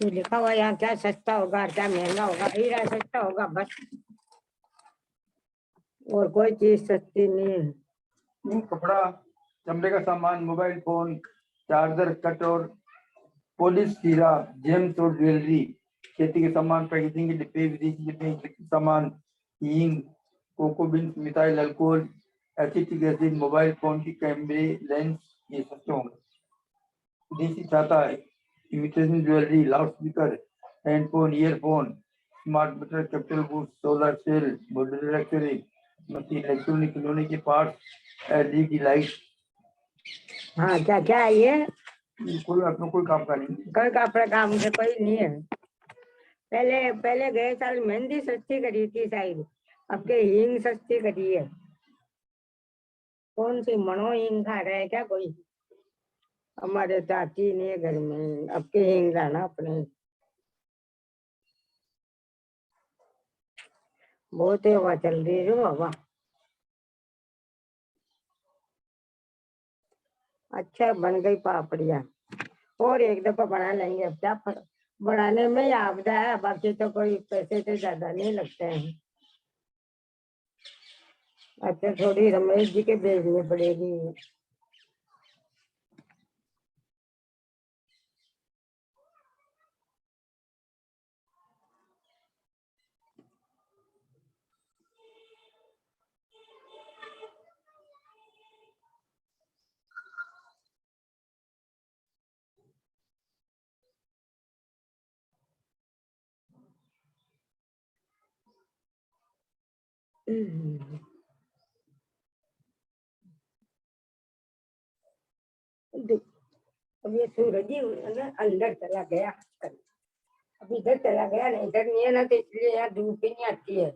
ये लिखा हुआ यहाँ क्या सस्ता होगा क्या महंगा होगा, हीरा सस्ता होगा बस, और कोई चीज सस्ती नहीं है। नहीं, कपड़ा, चमड़े का सामान, मोबाइल फोन, चार्जर, कट और पॉलिश, हीरा, जेम्स और ज्वेलरी, खेती के सामान, पैकेजिंग के डिब्बे, विदेशी डिब्बे, इलेक्ट्रिक सामान, हींग, cocoa beans, missile, alcohol, acetic acid, mobile phone की कैमरे, लेंस, ये सस्ते होंगे। विदेशी छाता, imitation jewellery, loud speaker, handphone, earphone, smart meter, capital goods, solar cell, modular accessory, machine, electronic खिलौने के पार्ट्स, एलईडी लाइट। हाँ क्या क्या है ये? कोई अपना कोई काम का नहीं, कोई का अपना काम से कोई नहीं है। पहले पहले गए साल मेहंदी सस्ती करी थी शायद, अब के हींग सस्ती करी है। कौन सी मनो हींग खा रहा है क्या कोई? हमारे चाची नहीं है घर में, अब के हींग लाना अपने। बहुत हवा चल रही है बाबा। अच्छा बन गई पापड़िया, और एक दफा बना लेंगे, अब क्या बनाने में ही आपदा है, बाकी तो कोई पैसे तो ज्यादा नहीं लगते हैं। अच्छा थोड़ी रमेश जी के भेजनी पड़ेगी। अब ये सूरज ही अंदर चला गया, अब इधर चला गया, नहीं इधर नहीं है ना, तो इसलिए यहाँ धूप ही नहीं आती है।